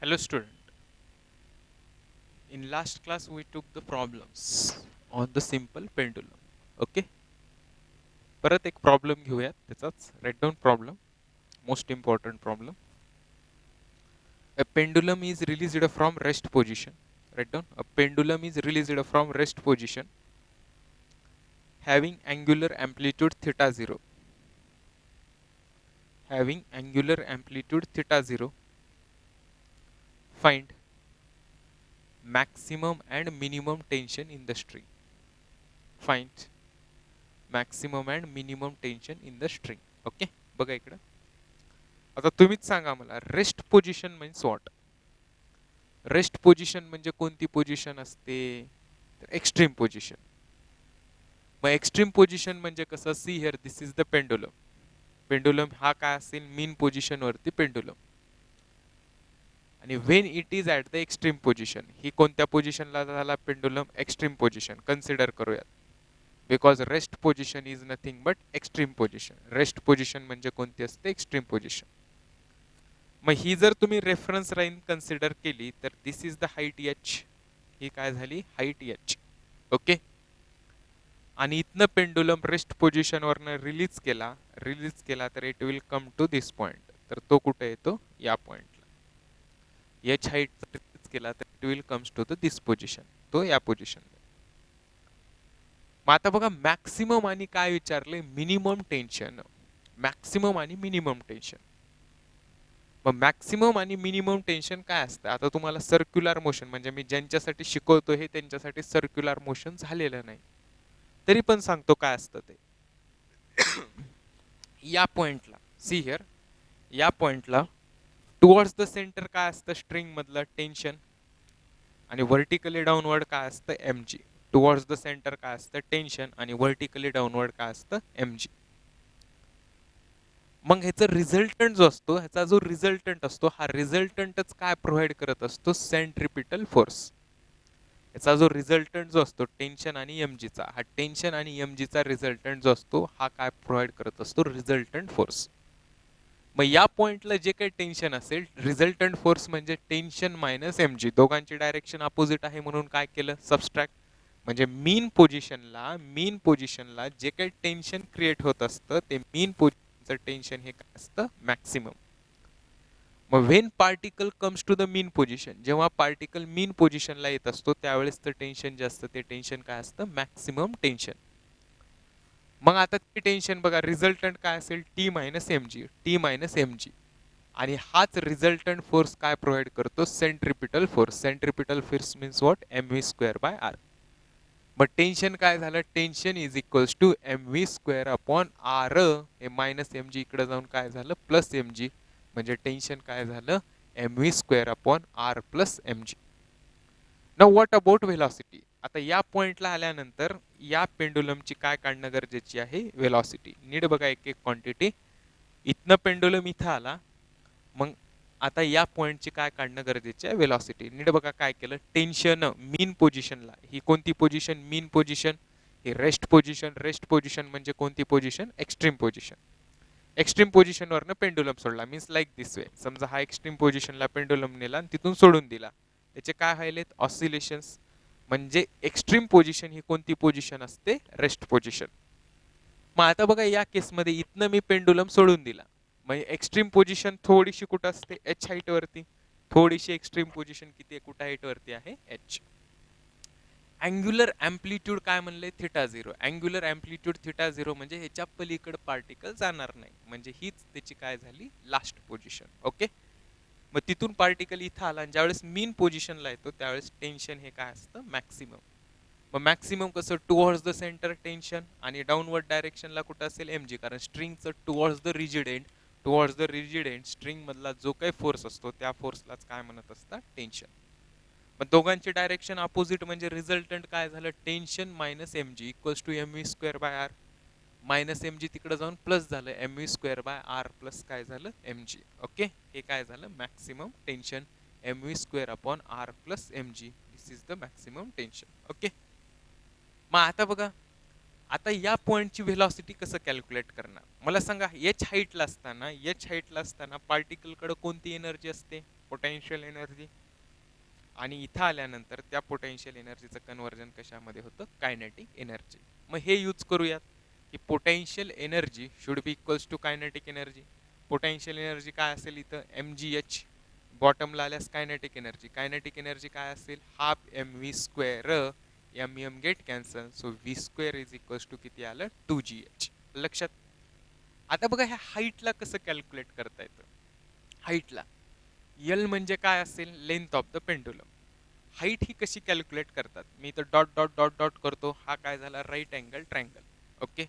Hello student. In last class we took the problems on the simple pendulum. Okay. परत एक problem घेऊयात त्याचाच write down problem most important problem. A pendulum is released from rest position. Write down. A pendulum is released from rest position having angular amplitude theta 0. Having angular amplitude theta 0. Find maximum and minimum tension in the string. Find maximum and minimum tension in the string. Okay बघा इकडं. आता तुम्हीच सांगा मला rest position means what. Rest position म्हणजे कोणती position असते तर एक्स्ट्रीम पोझिशन. मग एक्स्ट्रीम पोझिशन म्हणजे कसं see here this is the pendulum. Pendulum हा काय असेल मीन पोझिशन वरती पेंडुलम. आणि when it is at the extreme position ही कोणत्या पोझिशनला झाला पेंडुलम एक्स्ट्रीम पोझिशन कन्सिडर करूयात. Because rest position is nothing but extreme position. Rest position म्हणजे कोणती असते एक्स्ट्रीम पोझिशन. मग ही जर तुम्ही रेफरन्स लाईन कन्सिडर केली तर दिस इज द हाईट एच. ही काय झाली हाईट एच. ओके. आणि इथनं पेंडुलम रेस्ट पोझिशनवरनं रिलीज केला तर it will come to this point. तर तो कुठे येतो या पॉइंटला. एच हाईट रिलीज केला तर it will comes to the this position. तो या पोझिशनला. मग आता बघा मॅक्सिमम आणि काय विचारले मिनिमम टेन्शन. मॅक्सिमम आणि मिनिमम टेन्शन. मग मॅक्सिमम आणि मिनिमम टेन्शन काय असतं आता तुम्हाला सर्क्युलर मोशन म्हणजे मी ज्यांच्यासाठी शिकवतो हे त्यांच्यासाठी सर्क्युलर मोशन झालेलं नाही तरी पण सांगतो काय असतं ते. या पॉइंटला सी हिअर या पॉइंटला टुवर्ड्स द सेंटर काय असतं स्ट्रिंग मधलं टेन्शन आणि व्हर्टिकली डाऊनवर्ड काय असतं M G. Towards the centre काय असतं टेन्शन आणि व्हर्टिकली डाऊनवर्ड काय असतं एम जी. मग ह्याचा रिझल्टंट जो असतो ह्याचा जो रिझल्टंट असतो हा रिझल्टंटच काय प्रोव्हाइड करत असतो सेंट्रिपिटल फोर्स. याचा जो रिझल्टंट जो असतो टेन्शन आणि एमजीचा हा टेन्शन आणि एमजीचा रिझल्टंट जो असतो हा काय प्रोव्हाइड करत असतो रिझल्टंट फोर्स. मग या पॉइंटला जे काही टेन्शन असेल रिझल्टंट फोर्स म्हणजे टेन्शन मायनस एमजी. दोघांची डायरेक्शन अपोजिट आहे म्हणून काय केलं सबस्ट्रॅक्ट. म्हणजे मीन पोझिशनला जे काही टेन्शन क्रिएट होत असतं ते मीन पोझिशनचं टेन्शन हे काय असतं मॅक्सिमम. मग when particle comes to the mean position जेव्हा पार्टिकल मीन पोझिशनला येत असतो त्यावेळेस तर टेन्शन जे असतं ते टेन्शन काय असतं मॅक्सिमम टेन्शन. मग आता ते टेन्शन बघा रिझल्टंट काय असेल टी मायनस एम जी. आणि हाच रिझल्टंट फोर्स काय प्रोव्हाइड करतो centripetal force. Centripetal force means what M V square by R. मग टेन्शन काय झालं tension is equals to M V square upon R. हे मायनस एम जी इकडे जाऊन काय झालं प्लस एम जी. म्हणजे टेन्शन काय झालं M V square upon R plus M G. Now what about velocity. आता या पॉइंटला आल्यानंतर या पेंडुलमची काय काढणं गरजेची आहे व्हेलॉसिटी. नीट बघा एक एक क्वांटिटी. इथनं पेंडुलम इथं आला मग आता या पॉइंटची काय काढणं गरजेचे आहे व्हेलॉसिटी. नीट बघा काय केलं टेन्शन मीन पोझिशनला. ही कोणती पोझिशन मीन पोझिशन. ही रेस्ट पोझिशन म्हणजे कोणती पोझिशन एक्स्ट्रीम पोझिशन. एक्स्ट्रीम पोझिशनवरनं पेंडुलम सोडला मीन्स लाईक दिस वे. समजा हा एक्स्ट्रीम पोझिशनला पेंडुलम नेला आणि तिथून सोडून दिला त्याचे काय व्हायलेत ऑसिलेशन्स. म्हणजे एक्स्ट्रीम पोझिशन ही कोणती पोझिशन असते रेस्ट पोझिशन. मग आता बघा या केसमध्ये इथनं मी पेंडुलम सोडून दिला म्हणजे एक्स्ट्रीम पोझिशन थोडीशी कुठं असते एच हाईट वरती. थोडीशी एक्स्ट्रीम पोझिशन किती आहे कुठं हाईट वरती आहे एच. अँग्युलर अँप्लिट्यूड काय म्हणले थिटा 0. अँग्युलर अँप्लिट्यूड थिटा 0 म्हणजे ह्याच्या पलीकडे पार्टिकल जाणार नाही म्हणजे हीच त्याची काय झाली लास्ट पोझिशन. ओके. मग तिथून पार्टिकल इथं आला आणि ज्यावेळेस मीन पोझिशनला येतो त्यावेळेस टेन्शन हे काय असतं मॅक्सिमम. मग मॅक्सिमम कसं टुवर्ड्स द सेंटर टेन्शन आणि डाऊनवर्ड डायरेक्शनला कुठं असेल एम जी. कारण स्ट्रिंगचं towards the rigid end string मधला जो काही फोर्स असतो त्या फोर्सलाच काय म्हणत असतात टेन्शन. मग दोघांची डायरेक्शन अपोजिट म्हणजे रिझल्टंट काय झालं tension minus M G equals to M V square by R. Minus M G तिकडे जाऊन प्लस झालं M V square by R plus काय झालं एम जी. ओके. हे काय झालं maximum tension M V square upon R plus M G. This is the maximum tension. Okay. मग आता बघा आता या पॉइंटची व्हेलॉसिटी कसं कॅल्क्युलेट करणार मला सांगा. एच हाईटला असताना पार्टिकलकडे कोणती एनर्जी असते पोटेन्शियल एनर्जी, आणि इथं आल्यानंतर त्या पोटेन्शियल एनर्जीचं कन्व्हर्जन कशामध्ये होतं, कायनेटिक एनर्जी. मग हे यूज करूयात की potential energy should be equals to kinetic energy. Potential energy काय असेल इथं, एम जी एच, बॉटमला आल्यास कायनेटिक एनर्जी. कायनेटिक एनर्जी काय असेल, half M V square, M M get cancel, so V square is equals to किती आलं, 2gh. लक्षात. आता बघा ह्या हाईटला कसं कॅल्क्युलेट करता येतं. हाईटला यल म्हणजे काय असेल, length of the pendulum. Height ही कशी कॅल्क्युलेट करतात, मी तर डॉट डॉट डॉट डॉट करतो, हा काय झाला, राईट अँगल ट्रायंगल. ओके,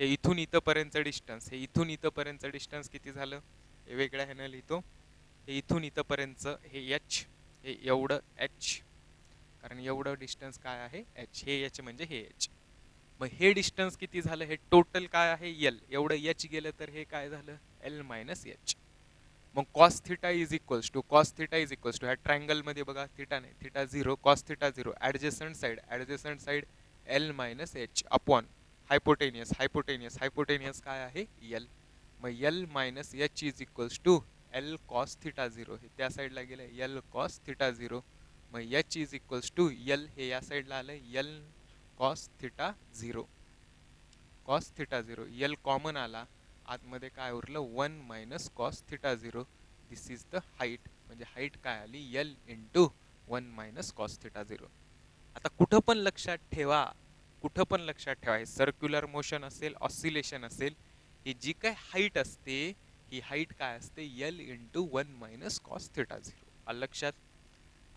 हे इथून इथंपर्यंत डिस्टन्स, हे इथून इथंपर्यंत डिस्टन्स किती झालं, हे वेगळ्या ह्यानं लिहितो. हे इथून इथंपर्यंत हे एच, हे एवढं एच, कारण एवढं डिस्टन्स काय आहे, एच. हे एच म्हणजे हे एच. मग हे डिस्टन्स किती झालं, हे टोटल काय आहे, यल. एवढं एच गेलं तर हे काय झालं, एल मायनस एच. मग cos theta is equals to, cos theta is equals to, ह्या ट्रायंगलमध्ये बघा थिटा नाही, theta 0, cos theta 0, adjacent side L minus H upon hypotenuse, hypotenuse, hypotenuse काय आहे, यल. मग L minus H is equals to L cos theta 0, हे त्या साईडला गेलं, एल कॉस थिटा 0. मग H is equals to L, हे या साईडला आलं, L cos theta 0, cos theta 0. L common आला, आतमध्ये काय उरलं, 1 minus cos theta 0. This is the height, म्हणजे हाईट काय आली, L into 1 minus cos theta 0. आता कुठं पण लक्षात ठेवा, कुठं पण लक्षात ठेवा, हे सर्क्युलर मोशन असेल, ऑसिलेशन असेल, ही जी काय हाईट असते, ही हाईट काय असते, L into 1 minus cos theta 0. लक्षात.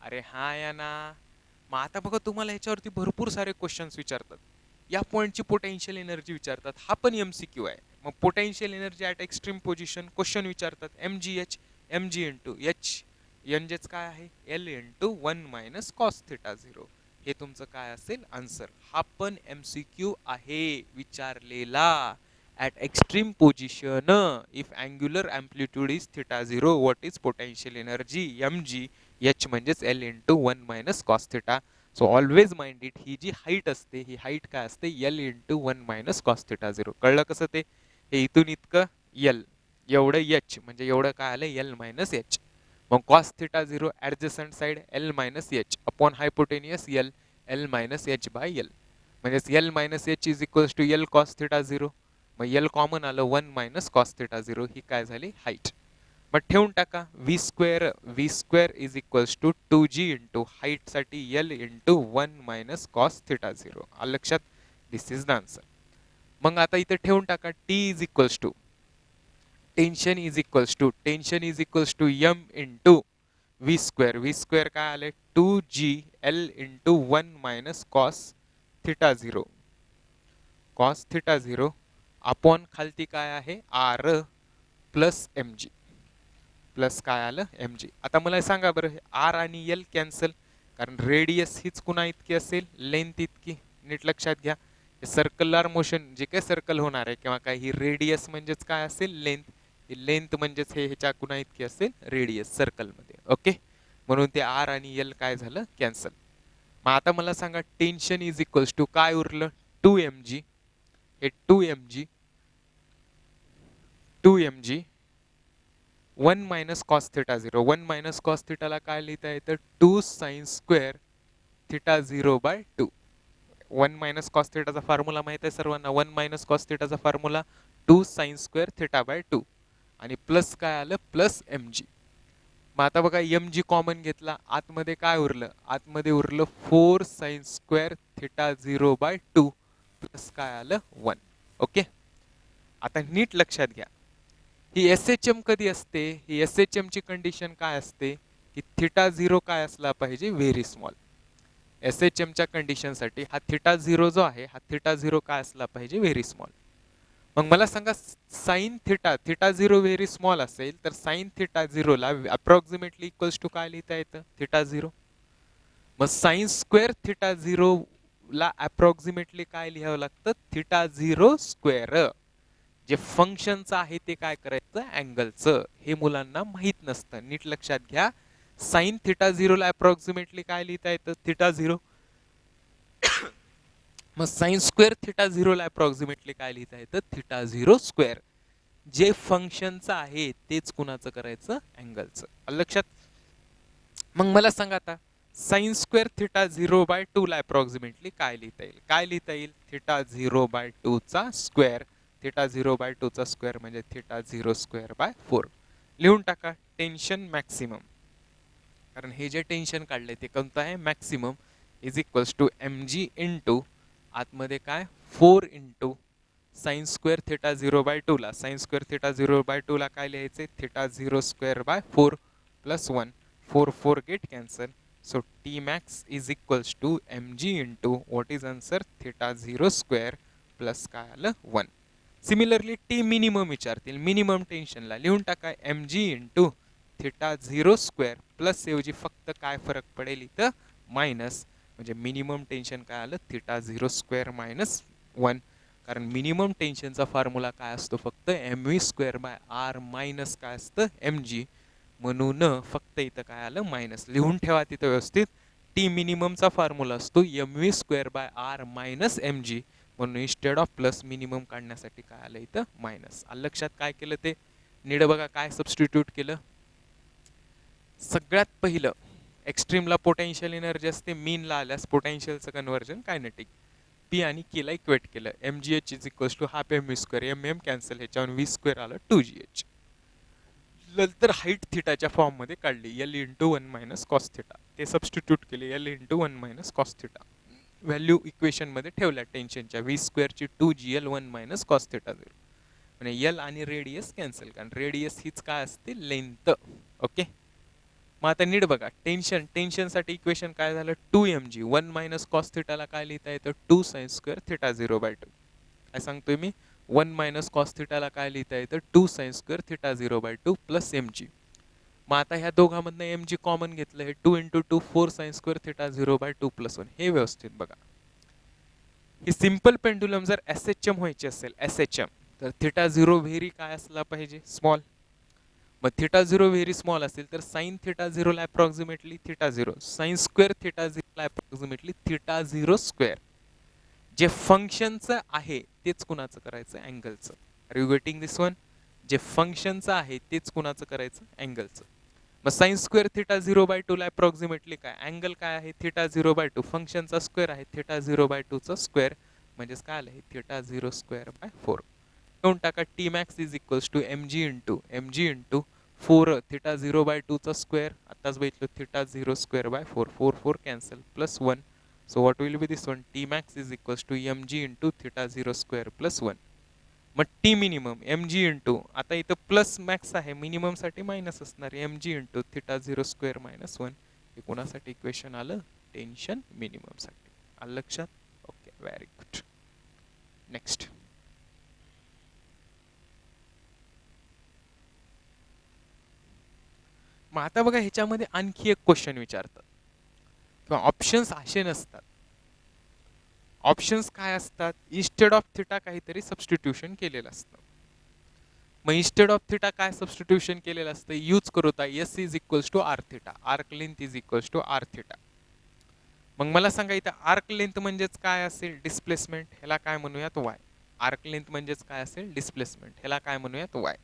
अरे हा या ना. मग आता बघा तुम्हाला ह्याच्यावरती भरपूर सारे क्वेश्चन्स विचारतात. या पॉईंटची पोटेन्शियल एनर्जी विचारतात, हा पण MCQ आहे. मग potential energy at extreme position question विचारतात, MGH, MG इंटू एच, एनजेच काय आहे, L into 1 minus cos theta 0. हे तुमचं काय असेल आन्सर. हा पण MCQ आहे विचारलेला. At extreme position if angular amplitude is theta 0, what is potential energy, MG. H म्हणजेच L into 1 minus cos theta. So always mind it, ही जी हाईट असते, ही हाईट काय असते, L into 1 minus cos theta 0. कळलं कसं ते, हे इथून इतकं यल, एवढं एच म्हणजे एवढं काय आलं, एल मायनस एच. मग cos theta 0 adjacent side L minus H upon hypotenuse L, L minus H by L. म्हणजेच L minus H is equals to L cos theta 0. मग एल कॉमन आलं, 1 minus cos theta 0. ही काय झाली, height. मग ठेवून टाका, V square is equals to 2g into हाईटसाठी L into 1 minus cos theta 0. लक्षात. This is the answer. मग आता इथे ठेवून टाका, T is equals to tension is equals to M into V square काय आले, 2g L into 1 minus cos theta 0, cos theta 0 upon खालती काय आहे, R plus M G, plus काय आलं, एम जी. आता मला सांगा बरं, आर आणि एल कॅन्सल, कारण रेडियस हीच कुणा इतकी असेल, लेंथ इतकी. नीट लक्षात घ्या, सर्कलर मोशन जे काय सर्कल होणार आहे किंवा काय, ही रेडियस म्हणजेच काय असेल, लेंथ. ही लेंथ म्हणजेच हे ह्याच्या कुणा इतकी असेल, रेडियस सर्कलमध्ये. ओके, म्हणून ते आर आणि एल काय झालं, कॅन्सल. मग आता मला सांगा, टेन्शन इज इक्वल्स टू काय उरलं, 2mg. हे 2mg 1 minus cos theta 0. 1 minus cos थिटाला काय लिहिता येतं, 2 sine square theta 0 by 2. 1 minus cos थिटाचा फॉर्म्युला माहित आहे सर्वांना. 1 मायनस कॉस थिटाचा formula 2 sine square theta by 2, आणि प्लस काय आलं, प्लस mg. मग आता बघा, mg कॉमन घेतला, आतमध्ये काय उरलं, आतमध्ये उरलं 4 sine square theta 0 by 2 plus काय आलं, 1. ओके, आता नीट लक्षात घ्या, ही SHM कधी असते, ही SHM ची कंडिशन काय असते, की थिटा 0 काय असला पाहिजे, व्हेरी स्मॉल. SHM च्या कंडिशनसाठी हा थिटा 0 जो आहे, हा थिटा 0 काय असला पाहिजे, व्हेरी स्मॉल. मग मला सांगा, साइन थिटा 0 व्हेरी स्मॉल असेल तर साइन थिटा 0 ला अप्रॉक्सिमेटली इक्वल्स टू काय लिहिता येतं, थिटा 0. मग साइन स्क्वेअर थिटा 0 ला अप्रॉक्सिमेटली काय लिहावं लागतं, थिटा 0 स्क्वेअर. जे फंक्शनचं आहे ते काय करायचं, अँगलचं. हे मुलांना माहित नसतं, नीट लक्षात घ्या. साइन थिटा 0 ला अप्रॉक्सिमेटली काय लिहिता येतं, थिटा 0. मग साइन स्क्वेअर थिटा 0 ला अप्रॉक्सिमेटली काय लिहिता येतं, थिटा 0 स्क्वेअर. जे फंक्शनचं आहे तेच कुणाचं करायचं, अँगलचं. लक्षात. मग मला सांगा आता साइन स्क्वेअर थिटा 0/2 ला अप्रॉक्सिमेटली काय लिहिता येईल? काय लिहिता येईल? थिटा 0/2 चा स्क्वेअर. थिटा 0/2 चा स्क्वेअर म्हणजे थिटा 0²/4 लिहून टाका. टेन्शन मॅक्सिमम, कारण हे जे टेन्शन काढले ते कोणतं आहे? Maximum is equals to mg into आतमध्ये काय 4 इंटू साइन स्क्वेअर थिटा 0/2 ला. साइन स्क्वेअर थिटा 0/2 ला काय लिहायचे? Theta 0²/4 plus 1. 4 4 get cancel. So T max is equals to mg into what is answer? Theta 0² plus काय आलं? 1. सिमिलरली टी मिनिमम विचारतील. Minimum टेन्शनला लिहून टाका mg इंटू थिटा 0² प्लस ऐवजी फक्त काय फरक पडेल इथं? मायनस. म्हणजे मिनिमम टेन्शन काय आलं? Theta 0² minus 1. कारण मिनिमम टेन्शनचा फॉर्म्युला काय असतो? फक्त mv²/r मायनस काय असतं? mg. म्हणून फक्त इथं काय आलं? मायनस. लिहून ठेवा तिथं व्यवस्थित. टी मिनिममचा फॉर्म्युला असतो mv²/r मायनस mg. म्हणून इन्स्टेड ऑफ प्लस मिनिमम काढण्यासाठी काय आलं इथं? मायनस. आलं लक्षात? काय केलं ते नीट बघा. काय सबस्टिट्यूट केलं? सगळ्यात पहिलं एक्स्ट्रीमला पोटेन्शियल एनर्जी असते, मीनला आल्यास पोटेन्शियलचं कन्व्हर्जन कायनेटिक. पी आणि केला इक्वेट केलं. mgh is equals to half mv². mm cancel, ह्याच्यावर v² आलं 2gh. नंतर हाईट थिटाच्या फॉर्ममध्ये काढली l into 1 minus cos theta. ते सबस्टिट्यूट केले l into 1 minus cos theta. Value इक्वेशनमध्ये ठेवल्या टेन्शनच्या. v² ची 2gl 1 मायनस कॉस थिटा 0. म्हणजे l आणि रेडियस कॅन्सल, कारण रेडियस हीच काय असते? लेंथ. ओके. मग आता नीट बघा. टेन्शनसाठी इक्वेशन काय झालं? 2mg 1 मायनस कॉस थिटाला काय लिहिता येतं? 2 साइन स्क्वेअर थिटा 0/2. काय सांगतोय मी? 1 मायनस कॉस थिटाला काय लिहिता येतं? 2 sine square theta 0/2 plus mg. मग आता ह्या दोघांमधनं mg कॉमन घेतलं. हे 2 into 2 4 sine square theta 0/2 plus 1. हे व्यवस्थित बघा. ही सिंपल पेंडुलम जर SHM व्हायची असेल, SHM, तर थिटा 0 व्हेरी काय असला पाहिजे? स्मॉल. मग थिटा 0 व्हेरी स्मॉल असेल तर साइन थिटा 0 ला approximately theta 0. Sign square theta 0 ला अप्रॉक्सिमेटली थिटा 0². जे फंक्शनचं आहे तेच कुणाचं करायचं? अँगलचं. Are you getting this one? जे फंक्शनचं आहे तेच कुणाचं करायचं? अँगलचं. मग साइन स्क्वेअर थिटा 0/2 ला अप्रॉक्सिमेटली काय? अँगल काय आहे? थिटा 0/2. फंक्शनचा स्क्वेअर आहे थिटा 0/2 चा स्क्वेअर. म्हणजेच काय आलं? थिटा 0²/4. घेऊन टाका. T max is equals to mg into 4 theta 0/2 चा स्क्वेअर. आताच बघितलं theta 0²/4. 4 4 cancel plus 1. So what will be this one? T max is equals to mg into theta 0² plus 1. मग टी मिनिमम mg इंटू, आता इथं plus max आहे, minimum साठी minus असणार. mg into theta 0² minus 1. हे कोणासाठी इक्वेशन आलं? Tension minimum साठी. आलं लक्षात? Okay, very good. नेक्स्ट. मग आता बघा, ह्याच्यामध्ये आणखी एक क्वेश्चन विचारतात किंवा ऑप्शन्स असे नसतात. ऑप्शन्स काय असतात? इन्स्टेड ऑफ थिटा काहीतरी सबस्टिट्यूशन केलेलं असतं. मग इन्स्टेड ऑफ थिटा काय सबस्टिट्यूशन केलेलं असतं? यूज करू होता S is equals to R theta. Arc length is equals to R theta. मग मला सांगा इथं आर्क लेंथ म्हणजेच काय असेल? डिस्प्लेसमेंट. ह्याला काय म्हणूयात? वाय. आर्क लेंथ म्हणजेच काय असेल? डिस्प्लेसमेंट. ह्याला काय म्हणूयात? वाय.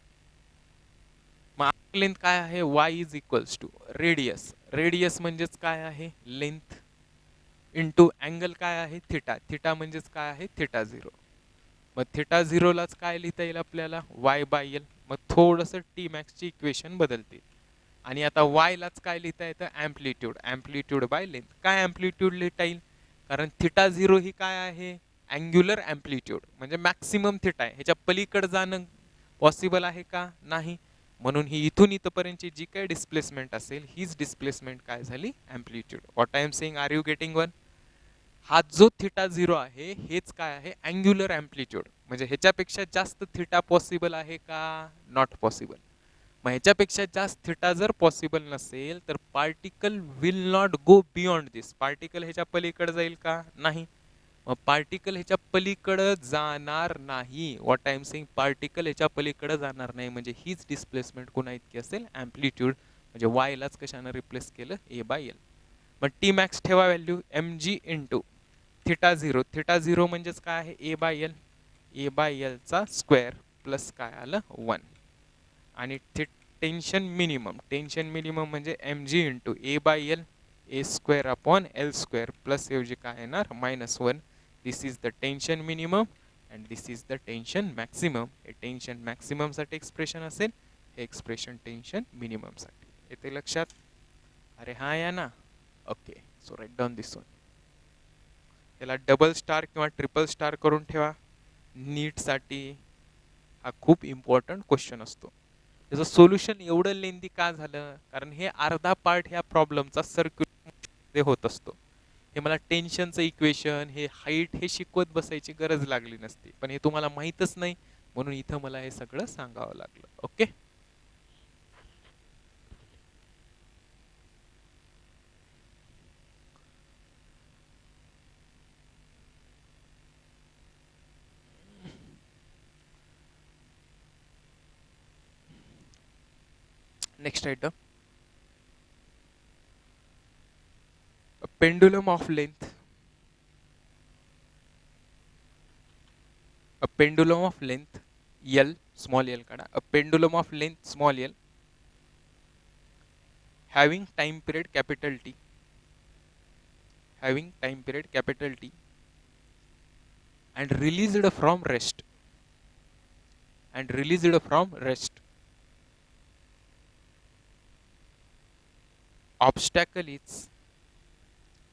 मग आर्क लेंथ काय आहे? Y is equals to radius. Radius म्हणजेच काय आहे? लेंथ इंटू अँगल काय आहे? थिटा. थिटा म्हणजेच काय आहे? थिटा 0. मग थिटा 0 लाच काय लिहिता येईल आपल्याला? y/l. मग थोडंसं टी मॅक्सची इक्वेशन बदलते. आणि आता y लाच काय लिहिता येतं? अँप्लिट्यूड. Amplitude by length. काय अँप्लिट्यूड लिहिता येईल? कारण थिटा 0 ही काय आहे? Angular amplitude. म्हणजे मॅक्सिमम थिटा आहे. ह्याच्या पलीकडे जाणं पॉसिबल आहे का? नाही. म्हणून ही इथून इथपर्यंतची जी काही डिस्प्लेसमेंट असेल, हीच डिस्प्लेसमेंट काय झाली? Amplitude. What I am saying, are you getting one? हा जो थिटा 0 आहे हेच काय आहे? Angular amplitude. म्हणजे ह्याच्यापेक्षा जास्त थिटा पॉसिबल आहे का? Not possible. मग ह्याच्यापेक्षा जास्त थिटा जर पॉसिबल नसेल तर particle will not go beyond this. Particle ह्याच्या पलीकडे जाईल का? नाही. मग पार्टिकल ह्याच्या पलीकडे जाणार नाही. What I am saying, particle ह्याच्या पलीकडे जाणार नाही. म्हणजे हीच डिस्प्लेसमेंट कोणा इतकी असेल? अँप्लिट्यूड. म्हणजे वाय लाच कशाने रिप्लेस केलं? a/l. मग टी मॅक्स ठेवा value mg into theta 0. Theta 0 म्हणजेच काय आहे? a/l. a/l चा स्क्वेअर प्लस काय आलं? 1. आणि टेन्शन मिनिमम म्हणजे mg into A by L A square upon L square plus ऐवजी काय येणार -1. This is the tension minimum and this is the tension maximum. हे टेन्शन मॅक्सिममसाठी एक्सप्रेशन असेल, हे एक्सप्रेशन टेन्शन मिनिममसाठी. येते लक्षात? अरे हा या ना. ओके, सो राईट डाऊन दिस वन. त्याला डबल स्टार किंवा ट्रिपल स्टार करून ठेवा. नीटसाठी हा खूप इम्पॉर्टंट क्वेश्चन असतो. त्याचं सोल्युशन एवढं लेंदी का झालं? कारण हे अर्धा पार्ट ह्या प्रॉब्लेमचा सर्क्युलर होत असतो. हे मला टेन्शनचं इक्वेशन, हे हाईट हे शिकवत बसायची गरज लागली नसती, पण हे तुम्हाला माहीतच नाही म्हणून इथं मला हे सगळं सांगावं लागलं. Okay, next item, pendulum of length. A pendulum of length L, small l काढा. A pendulum of length small l having time period capital T, and released from rest,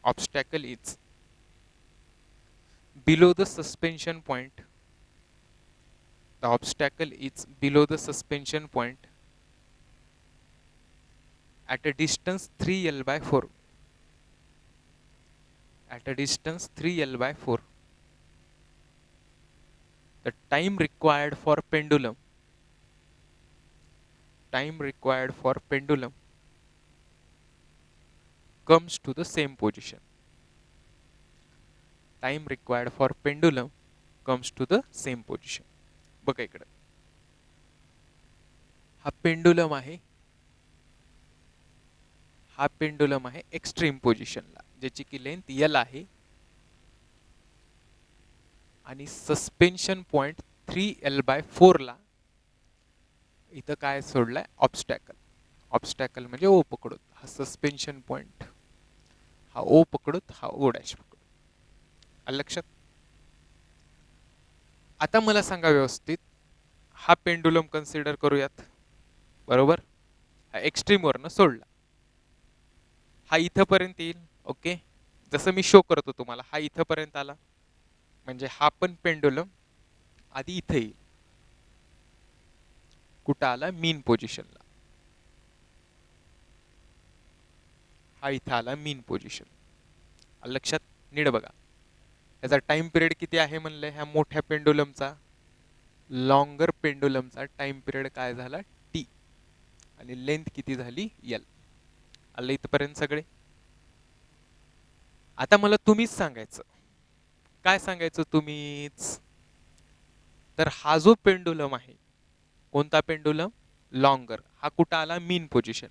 obstacle is below the suspension point. The obstacle is below the suspension point at a distance 3L by 4. At a distance 3L by 4. The time required for pendulum comes to the same position. Time required for pendulum comes to the same position. बघा इकडे हा pendulum आहे, extreme पोझिशनला, ज्याची की length L आहे आणि suspension point 3L/4 ला इथं काय सोडलाय? ऑब्स्टॅकल म्हणजे ओ पकडूत. हा सस्पेन्शन पॉइंट, हा ओ पकडूत, हा ओ डॅश पकडूत. लक्षात? आता मला सांगा व्यवस्थित, हा पेंडुलम कन्सिडर करूयात, बरोबर? हा एक्स्ट्रीम वरनं सोडला, हा इथपर्यंत येईल. ओके, जसं मी शो करतो तुम्हाला, हा इथपर्यंत आला म्हणजे हा पण पेंडुलम आधी इथे येईल. कुठं आला? मीन पोझिशनला. हा इथं आला मीन पोझिशन. लक्षात? नीट बघा, याचा टाइम पिरियड किती आहे म्हणलं? ह्या मोठ्या पेंडुलमचा, लॉंगर पेंडुलमचा टाइम पिरियड काय झाला? टी, आणि लेंथ किती झाली? एल. आलं इथपर्यंत सगळे? आता मला तुम्हीच सांगायचं, काय सांगायचं तुम्हीच? तर हा जो पेंडुलम आहे, कोणता पेंडुलम? लॉंगर, हा कुठं आला? मीन पोझिशन.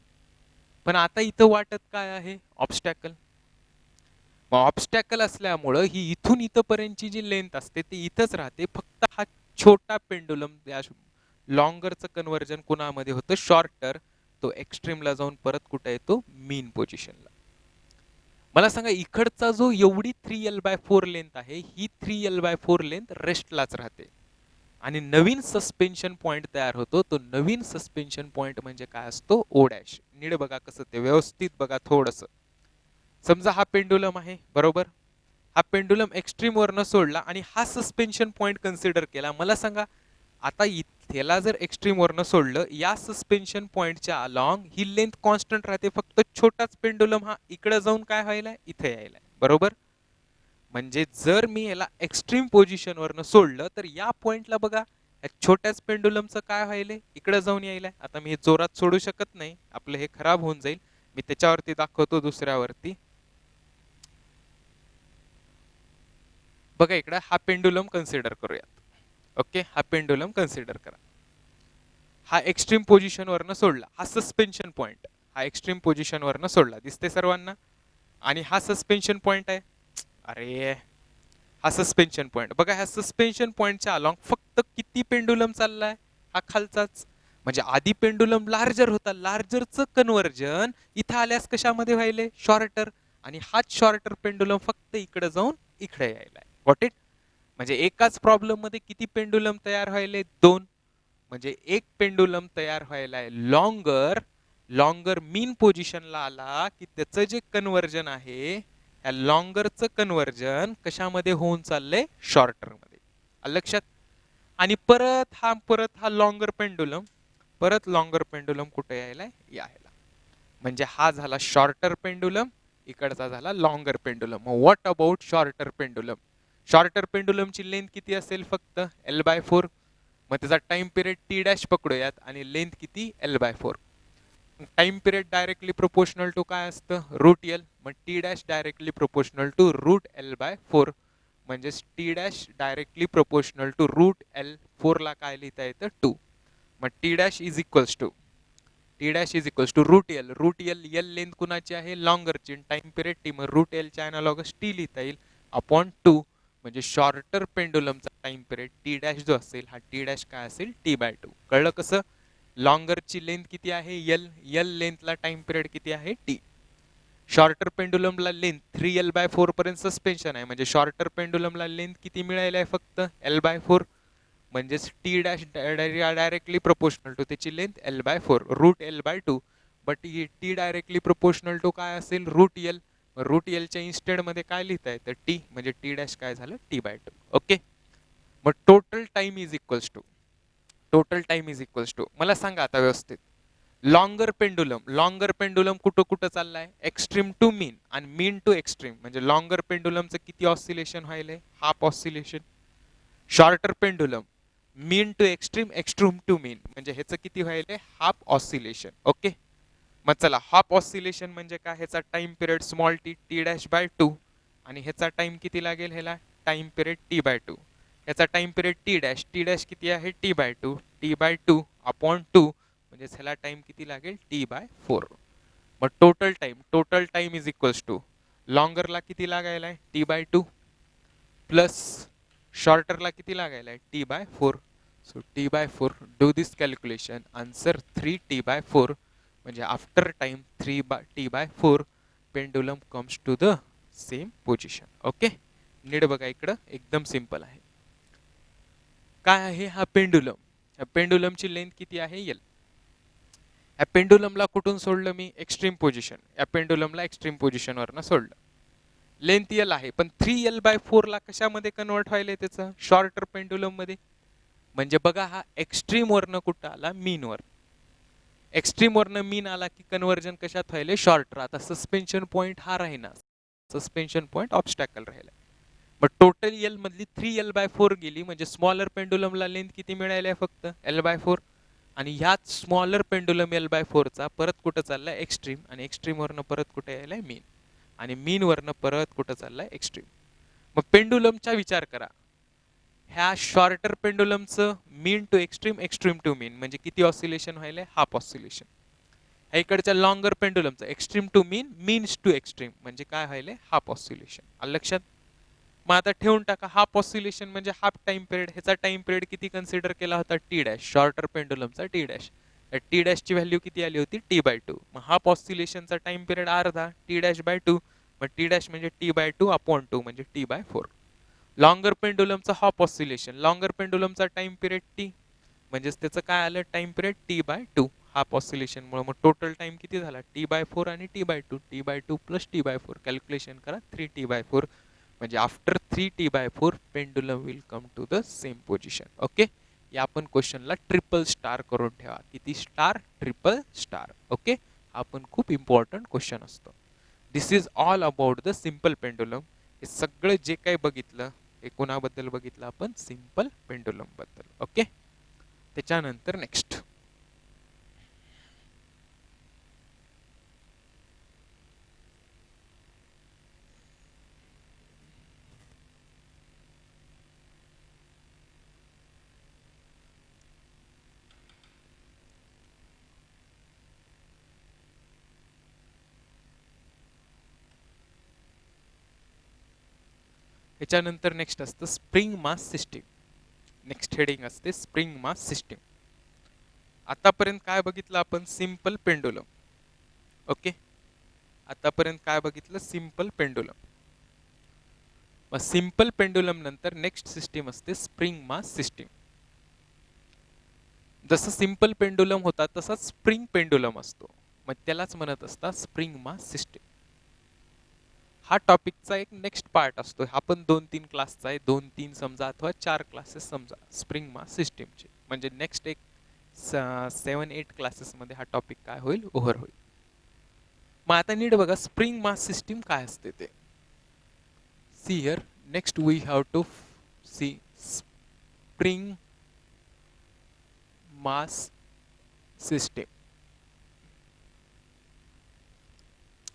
पण आता इथं वाटत काय आहे? ऑब्स्टॅकल. मग ऑब्स्टॅकल असल्यामुळं ही इथून इथपर्यंतची जी लेंथ असते ती इथंच राहते. फक्त हा छोटा पेंडुलम, त्या लॉंगरचं कन्वर्जन कुणामध्ये होतं? शॉर्टर. तो एक्स्ट्रीमला जाऊन परत कुठं येतो? मीन पोझिशनला. मला सांगा, इकडचा जो एवढी 3L/4 लेंथ आहे, ही 3L/4 लेंथ रेस्टलाच राहते आणि नवीन सस्पेन्शन पॉइंट तयार होतो. तो नवीन सस्पेन्शन पॉइंट म्हणजे काय असतो? ओ डॅश. नीट बघा कसं ते, व्यवस्थित बघा थोडंसं. समजा हा पेंडुलम आहे, बरोबर? हा पेंडुलम एक्स्ट्रीम वरनं सोडला आणि हा सस्पेन्शन पॉइंट कन्सिडर केला. मला सांगा, आता इथेला जर एक्स्ट्रीम वरनं सोडलं, या सस्पेन्शन पॉइंटच्या अलॉंग ही लेंथ कॉन्स्टंट राहते. फक्त छोटाच पेंडुलम हा इकडे जाऊन काय व्हायला? इथे यायला, बरोबर? म्हणजे जर मी याला एक्स्ट्रीम पोझिशन वरनं सोडलं तर या पॉइंटला बघा, छोट्याच पेंडुलमचं काय व्हायलंय? इकडे जाऊन यायलाय. आता मी हे जोरात सोडू शकत नाही, आपलं हे खराब होऊन जाईल. मी त्याच्यावरती दाखवतो, दुसऱ्यावरती. बघा इकडे हा पेंडुलम कन्सिडर करूयात. ओके, हा पेंडुलम कन्सिडर करा. हा एक्स्ट्रीम पोझिशन वरनं सोडला, हा सस्पेन्शन पॉइंट, हा एक्स्ट्रीम पोझिशन वरनं सोडला, दिसते सर्वांना? आणि हा सस्पेन्शन पॉइंट आहे. अरे, हा सस्पेन्शन पॉइंट बघा, ह्या सस्पेन्शन पॉइंटच्या अलॉंग फक्त किती पेंडुलम चाललाय? हा खालचाच. म्हणजे आधी पेंडुलम लार्जर होता, लार्जरचं कन्व्हर्जन इथं आल्यास कशामध्ये व्हायले, शॉर्टर, आणि हाच शॉर्टर पेंडुलम फक्त इकडे जाऊन इकडे यायला. Got it? म्हणजे एकाच प्रॉब्लेम मध्ये किती पेंडुलम तयार व्हायले, दोन. म्हणजे एक पेंडुलम तयार व्हायला लॉंगर, लॉंगर मीन पोझिशनला आला की त्याचं जे कन्व्हर्जन आहे, या लॉंगरचं कन्व्हर्जन कशामध्ये होऊन चाललंय, शॉर्टर मध्ये. लक्षात? आणि परत हा लॉंगर पेंडुलम, परत लॉंगर पेंडुलम कुठे यायलाय, यायला. म्हणजे हा झाला शॉर्टर पेंडुलम, इकडचा झाला longer pendulum. What about shorter pendulum? Shorter पेंडुलमची लेंथ किती असेल, फक्त L/4. मग त्याचा टाइम पिरियड टी डॅश पकडूयात आणि लेंथ किती, L/4. Time period directly proportional to काय असतं, रूट एल. मग T dash directly proportional to root L/4. म्हणजे T dash directly proportional to root L/4 ला काय लिहिता येतं, 2. मग T dash is equals to, T dash is equals to route L. Root L, L length कुणाची आहे, लॉंगरची, टाइम पिरियड टी. मग रूट एलच्या अनालॉगस टी लिहिता येईल अपॉन 2. म्हणजे शॉर्टर पेंडुलमचा टाइम पिरियड टी डॅश जो असेल, हा टी डॅश काय असेल, T/2. कळलं कसं? लॉंगरची लेंथ किती आहे, एल, एल लेंथला टाइम पिरियड किती आहे, टी. शॉर्टर पेंडुलमला लेंथ 3L/4 पर्यंत सस्पेन्शन आहे, म्हणजे शॉर्टर पेंडुलमला लेंथ किती मिळाली आहे, फक्त L/4. म्हणजेच T dash directly proportional to त्याची length L/4, root L/2. But T directly proportional to काय असेल, रूट एल. रूट एलच्या इन्स्टेड मध्ये काय लिहिता येतं, टी. म्हणजे टी डॅश काय झालं, T/2. ओके. मग total time is equals to, total time is equals to, मला सांगा आता व्यवस्थित, लॉंगर पेंडुलम, लॉंगर पेंडुलम कुठं कुठं चाललाय, एक्स्ट्रीम टू मीन आणि मीन टू एक्स्ट्रीम. म्हणजे लॉंगर पेंडुलमचं किती ऑसिलेशन व्हायलंय, half oscillation. Shorter pendulum mean to extreme, extreme to mean, म्हणजे ह्याचं किती व्हायलंय, हाफ ऑसिलेशन. ओके. मग चला, हाफ ऑसिलेशन म्हणजे काय, ह्याचा time period small T, T/2. आणि ह्याचा टाइम किती लागेल, ह्याला टाइम पिरियड T/2. ह्याचा time period T dash, T dash किती आहे, T/2, T/2 अपॉन 2. म्हणजे ह्याला टाइम किती लागेल, T/4. मग total time is equals to, लॉंगरला किती लागायला, T/2 प्लस शॉर्टरला किती लागायला, T/4. So T/4, do this calculation, answer 3T/4. म्हणजे after time 3T/4 pendulum comes to the same position. Okay. नीट बघा इकडं, एकदम सिंपल आहे. काय आहे हा पेंडुलम, या पेंडुलमची लेंथ किती आहे, एल. या पेंडुलमला कुठून सोडलं मी, एक्स्ट्रीम पोझिशन, या पेंडुलमला एक्स्ट्रीम पोझिशनवरनं सोडलं. लेंथ एल आहे, पण 3L/4 ला कशामध्ये कन्वर्ट व्हायला त्याचं, शॉर्टर पेंडुलम मध्ये. म्हणजे बघा, हा एक्स्ट्रीम वरनं कुठं आला, मीन वर. एक्स्ट्रीम वरनं मीन आला की कन्वर्जन कशात व्हायले, शॉर्टर. आता सस्पेन्शन पॉइंट हा राहीना, सस्पेन्शन पॉइंट ऑब्स्टॅकल राहिला. मग टोटल एल मधली 3L/4 गेली, म्हणजे स्मॉलर पेंडुलमला लेंथ किती मिळाली, फक्त L/4. आणि ह्याच स्मॉलर पेंडुलम L/4 चा परत कुठं चाललाय, एक्स्ट्रीम. आणि एक्स्ट्रीम वरनं परत कुठे यायलाय, मीन. आणि मीन वरनं परत कुठं चाललाय, एक्स्ट्रीम. मग पेंडुलमचा विचार करा, ह्या शॉर्टर पेंडुलमचं mean to extreme, extreme to mean, म्हणजे किती ऑसिलेशन व्हायलंय, हाफ ऑसिलेशन. ह्या इकडच्या लॉंगर पेंडुलमचं extreme to mean, means to extreme, म्हणजे काय व्हायलंय, हाफ ऑसिलेशन. आलं लक्षात? मग आता ठेवून टाका, हाफ ऑसिलेशन म्हणजे हाफ टाइम पिरियड. ह्याचा टाइम पिरियड किती कन्सिडर केला होता, टी डॅश, शॉर्टर पेंडुलमचा टी डॅश. टी डॅशची व्हॅल्यू किती आली होती, T/2. मग हाफ ऑसिलेशनचा टाइम पिरियड अर्धा, T/2. मग टी डॅश म्हणजे T/2 अपॉन 2, म्हणजे T/4. लॉंगर पेंडुलमचा हाफ ऑसिलेशन, लॉंगर पेंडुलमचा टाइम पिरियड टी, म्हणजेच त्याचं काय आलं, time period T/2 half oscillation मुळे. मग टोटल टाइम किती झाला, T/4 आणि T/2, T/2 plus T/4. Calculation करा, 3T/4. म्हणजे after 3T/4 pendulum will come to the same position. Okay. या आपण क्वेश्चनला ट्रिपल स्टार करून ठेवा. किती स्टार, ट्रिपल स्टार. ओके. हा पण खूप इम्पॉर्टंट क्वेश्चन असतो. This is all about the simple pendulum. हे सगळं जे काही बघितलं, हे कोणाबद्दल बघितलं आपण, सिंपल पेंडुलम बद्दल. ओके. त्याच्यानंतर नेक्स्ट, ह्याच्यानंतर नेक्स्ट असतं spring mass system. Next heading असते स्प्रिंग मास सिस्टीम. आतापर्यंत काय बघितलं आपण? Simple pendulum. ओके, आतापर्यंत काय बघितलं? Simple pendulum. मग सिंपल पेंडुलम नंतर नेक्स्ट सिस्टीम असते स्प्रिंग मास सिस्टीम. जसं सिंपल पेंडुलम होता तसाच स्प्रिंग पेंडुलम असतो, मग त्यालाच म्हणत असतात स्प्रिंग मास सिस्टीम. हा टॉपिकचा एक नेक्स्ट पार्ट असतो. हा पण 2-3 क्लासचा आहे, 2-3 समजा अथवा 4 क्लासेस समजा स्प्रिंग मास सिस्टीमचे. म्हणजे नेक्स्ट एक 7-8 क्लासेसमध्ये हा टॉपिक काय होईल? ओव्हर होईल. मग आता नीट बघा स्प्रिंग मास सिस्टीम काय असते ते. See here, next we have to see spring mass system.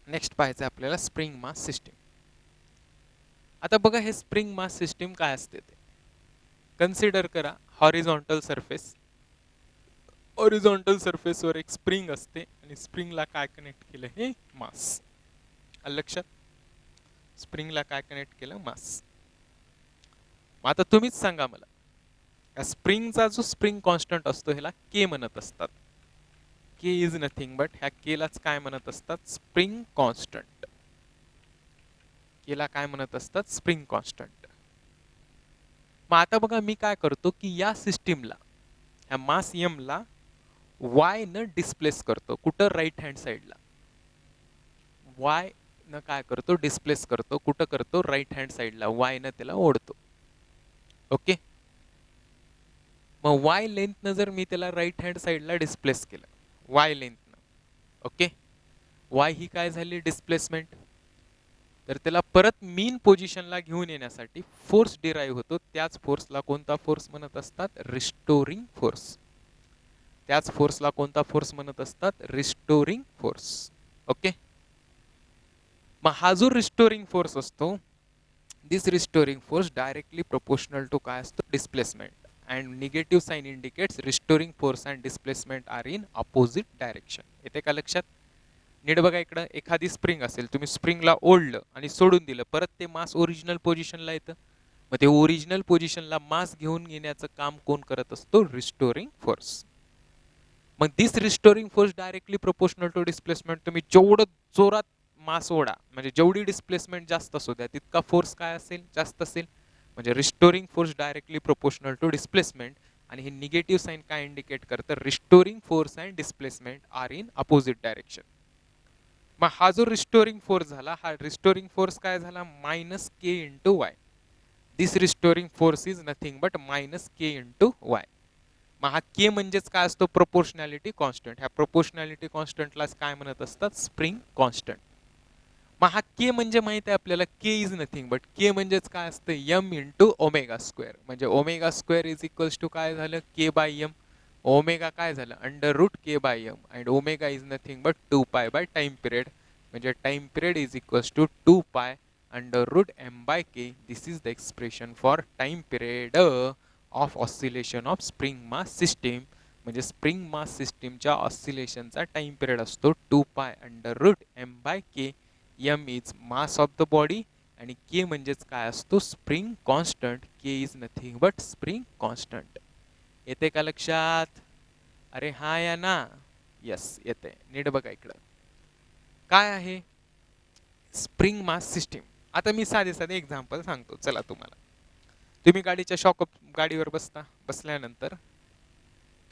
Next पाहायचं आपल्याला स्प्रिंग मास सिस्टीम. आता बघा हे स्प्रिंग मास सिस्टीम काय असते ते. कन्सिडर करा हॉरिझॉन्टल सरफेस. हॉरिझॉन्टल सरफेसवर एक स्प्रिंग असते आणि स्प्रिंगला काय कनेक्ट केलं? हे मास. लक्षात, स्प्रिंगला काय कनेक्ट केलं? मास. आता तुम्हीच सांगा मला, या स्प्रिंगचा जो स्प्रिंग कॉन्स्टंट असतो ह्याला के म्हणत असतात. के इज नथिंग बट, ह्या केलाच काय म्हणत असतात? Spring constant. केला काय म्हणत असतात? Spring constant. मग आता बघा मी काय करतो की या सिस्टीमला, ह्या मास एमला वाय न डिस्प्लेस करतो. कुठं? राईट हँड साईडला. वाय न काय करतो? डिस्प्लेस करतो. कुठं करतो? राईट हँड साईडला. वाय न त्याला ओढतो. ओके, मग वाय लेंथनं जर मी त्याला राईट हँड साईडला डिस्प्लेस केलं, वाय लेंथनं, ओके, वाय ही काय झाली? डिस्प्लेसमेंट. तर त्याला परत मीन पोझिशनला घेऊन येण्यासाठी फोर्स डिराईव्ह होतो. त्याच फोर्सला कोणता फोर्स म्हणत असतात? Restoring force. त्याच फोर्सला कोणता फोर्स म्हणत असतात? Restoring force. ओके, मग हा जो रिस्टोरिंग फोर्स असतो, this restoring force directly proportional to काय असतो? Displacement. And negative sign indicates restoring force and displacement are in opposite direction. येते का लक्षात? नीट बघा इकडं, एखादी स्प्रिंग असेल, तुम्ही स्प्रिंगला ओढलं आणि सोडून दिलं, परत ते मास ओरिजिनल पोझिशनला येतं. मग ते ओरिजिनल पोझिशनला मास घेऊन येण्याचं काम कोण करत असतो? Restoring force. मग this restoring force directly proportional to displacement. तुम्ही जेवढं जोरात मास ओढा, म्हणजे जेवढी डिस्प्लेसमेंट जास्त असू द्या, तितका फोर्स काय असेल? जास्त असेल. म्हणजे restoring force directly proportional to displacement. आणि हे निगेटिव्ह साइन काय इंडिकेट करतं? Restoring force and displacement are in opposite direction. मग हा जो रिस्टोरिंग फोर्स झाला, हा रिस्टोरिंग फोर्स काय झाला? Minus K into Y. This restoring force is nothing but minus K into Y. मग हा के म्हणजेच काय असतो? Proportionality constant. ह्या प्रोपोर्शनॅलिटी कॉन्स्टंटलाच काय म्हणत असतात? Spring constant. मग हा के म्हणजे माहित आहे आपल्याला, K is nothing but, K म्हणजेच काय असतं? M into omega square. म्हणजे omega square is equals to काय झालं? K by M. ओमेगा काय झालं? Under root K by M. And omega is nothing but 2 pi by time period. म्हणजे time period is equals to 2 pi under root M by K. This is the expression for time period of oscillation of spring mass system. म्हणजे spring mass सिस्टीमच्या ऑसिलेशनचा time period असतो 2 pi under root M by K. M is mass of the body आणि K म्हणजेच काय असतो? Spring constant. K is nothing but spring constant. येते का लक्षात? अरे हा या ना? यस येते. नीट बघा इकडं काय आहे स्प्रिंग मास सिस्टीम. आता मी साधे साधे एक्झाम्पल सांगतो चला तुम्हाला. तुम्ही गाडीच्या गाडीवर बसल्यानंतर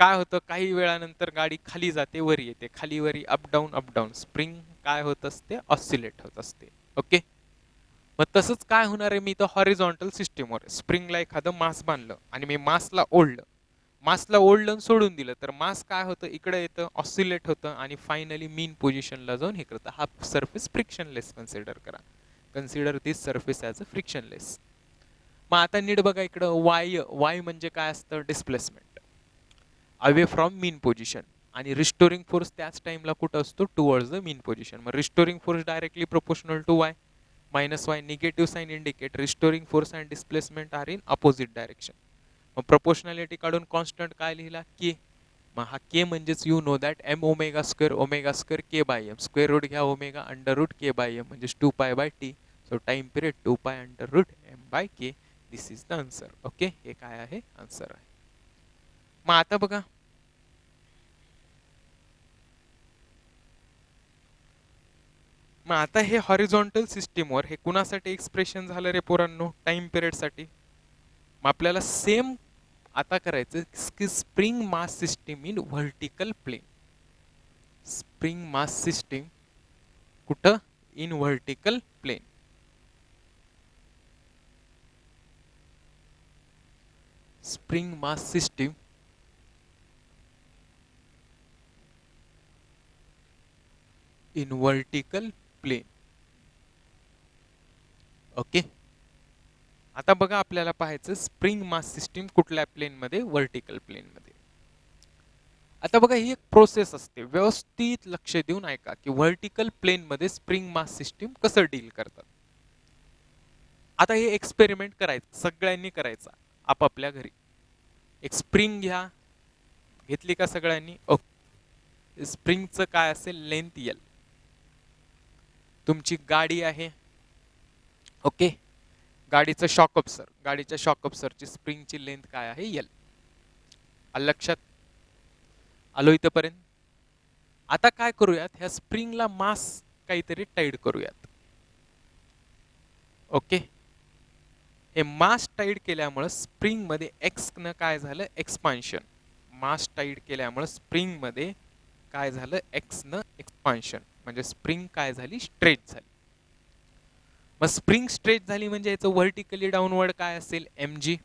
काय होतं? काही वेळानंतर गाडी खाली जाते, वर येते, खाली वरी, up down up down. Spring काय होत असते? ऑसिलेट होत असते. ओके, मग तसंच काय होणार आहे? मी तर हॉरिझॉन्टल सिस्टीमवर स्प्रिंगला एखादं मास बांधलं आणि मी मासला ओढलं, मासला ओढलं सोडून दिलं, तर मास काय होतं? इकडे येतं, ऑसिलेट होतं आणि फायनली मीन पोझिशनला जाऊन हे करतं. हा सरफेस फ्रिक्शनलेस कन्सिडर करा. Consider this surface as a frictionless. मग आता नीट बघा इकडं, वाय. वाय म्हणजे काय असतं? Displacement away from mean position. आणि रिस्टोरिंग फोर्स त्याच टाइमला कुठं असतो? Towards the mean position. मग restoring force directly proportional to Y. Minus Y, negative sign indicate restoring force and displacement are in opposite direction. मग प्रोपोर्शनॅलिटी काढून constant काय लिहिला? के. मग हा के म्हणजेच you know that M omega square K by M. Square root घ्या omega, under root K by M म्हणजे 2 pi by T. So time period 2 pi under root M by K. This is the answer. Okay, हे काय आहे? Answer आहे. मग आता बघा मग आता हे हॉरिझॉन्टल सिस्टीमवर हे कुणासाठी एक्सप्रेशन झालं रे पोरांनो, टाइम पिरियडसाठी. मग आपल्याला सेम आता करायचं की spring mass system in vertical plane. Spring mass system कुठं, in vertical plane. Spring mass system in vertical plane. Okay. आता बघा आपल्याला पाहायचं स्प्रिंग मास सिस्टीम कुठल्या प्लेन मध्ये, व्हर्टिकल प्लेन मध्ये. आता बघा ही एक प्रोसेस असते, व्यवस्थित लक्ष देऊन ऐका की व्हर्टिकल प्लेन मध्ये स्प्रिंग मास सिस्टीम कसं डील करतात. आता हे एक्सपेरिमेंट करायचं, सगळ्यांनी करायचा आपापल्या घरी. एक स्प्रिंग घ्या, घेतली का सगळ्यांनी. ओके. स्प्रिंगचं काय असेल, लेंथ एल. तुमची गाडी आहे, ओके. गाडीचं शॉक अब्सर, गाडीच्या शॉक अब्सरची स्प्रिंगची लेंथ काय आहे, एल. लक्षात आलो इथपर्यंत. आता काय करूयात, ह्या स्प्रिंगला मास काहीतरी टाईड करूयात. ओके. हे मास टाईड केल्यामुळे स्प्रिंग मध्ये एक्स न काय झालं, एक्सपान्शन. मास टाईड केल्यामुळे स्प्रिंग मध्ये काय झालं, एक्स न एक्सपान्शन, म्हणजे स्प्रिंग काय झाली, स्ट्रेच झाली. मग स्प्रिंग स्ट्रेच झाली म्हणजे याचं व्हर्टिकली डाऊनवर्ड काय असेल, mg.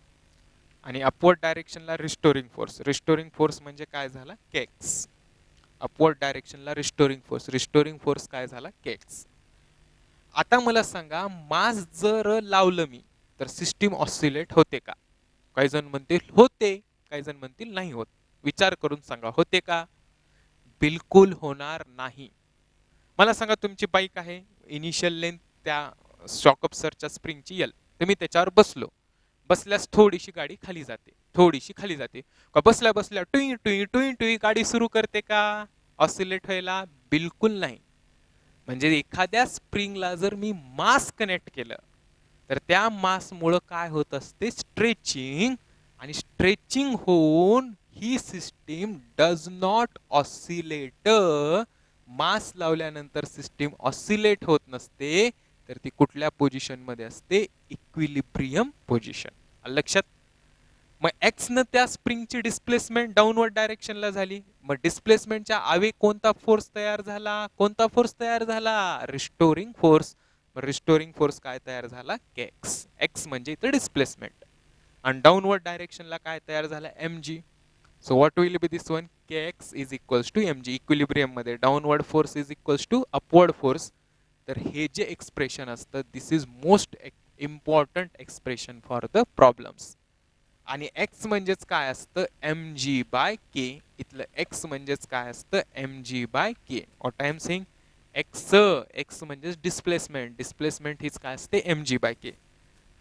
आणि अपवर्ड डायरेक्शनला रिस्टोरिंग फोर्स. रिस्टोरिंग फोर्स म्हणजे काय झाला, kx. अपवर्ड डायरेक्शनला रिस्टोरिंग फोर्स काय झाला, kx. आता मला सांगा, मास जर लावलं मी तर सिस्टीम ऑसिलेट होते का. काही जण म्हणतील होते, काही जण म्हणतील नाही होत. विचार करून सांगा, होते का. बिलकुल होणार नाही. मला सांगा तुमची बाईक आहे, इनिशियल लेंथ त्या शॉक अब्सरच्या स्प्रिंगची एल. तुम्ही त्याच्यावर बसलो, बसल्यास थोडीशी गाडी खाली जाते, थोडीशी खाली जाते का. बसल्या बसल्या टुई टुई टुई टुई गाडी सुरू करते का ऑसिलेट व्हायला. बिलकुल नाही. म्हणजे एखाद्या स्प्रिंगला जर मी मास कनेक्ट केलं तर त्या मासमुळं काय होत असते, स्ट्रेचिंग. आणि स्ट्रेचिंग होऊन ही सिस्टीम डज नॉट ऑसिलेट. मास लावल्यानंतर सिस्टीम ऑसिलेट होत नसते, तर ती कुठल्या पोझिशन मध्ये असते, इक्विलिब्रियम पोझिशन. लक्षात. मग एक्स न त्या स्प्रिंगची डिस्प्लेसमेंट डाऊनवर्ड डायरेक्शनला झाली. मग डिस्प्लेसमेंटच्या आवे कोणता फोर्स तयार झाला, कोणता फोर्स तयार झाला, रिस्टोरिंग फोर्स. रिस्टोरिंग फोर्स काय तयार झाला, kx. एक्स म्हणजे इथं डिस्प्लेसमेंट. आणि डाऊनवर्ड डायरेक्शनला काय तयार झाला, mg. So what will be this one, kx is equals to mg. Equilibrium मध्ये downward force is equals to upward force. तर हे जे एक्सप्रेशन असतं, this is most important expression for the problems. आणि एक्स म्हणजेच काय असतं, mg बाय k. इथलं एक्स म्हणजेच काय असतं, mg by k. What I am saying, X म्हणजेच डिस्प्लेसमेंट. डिस्प्लेसमेंट हीच काय असते, mg बाय k.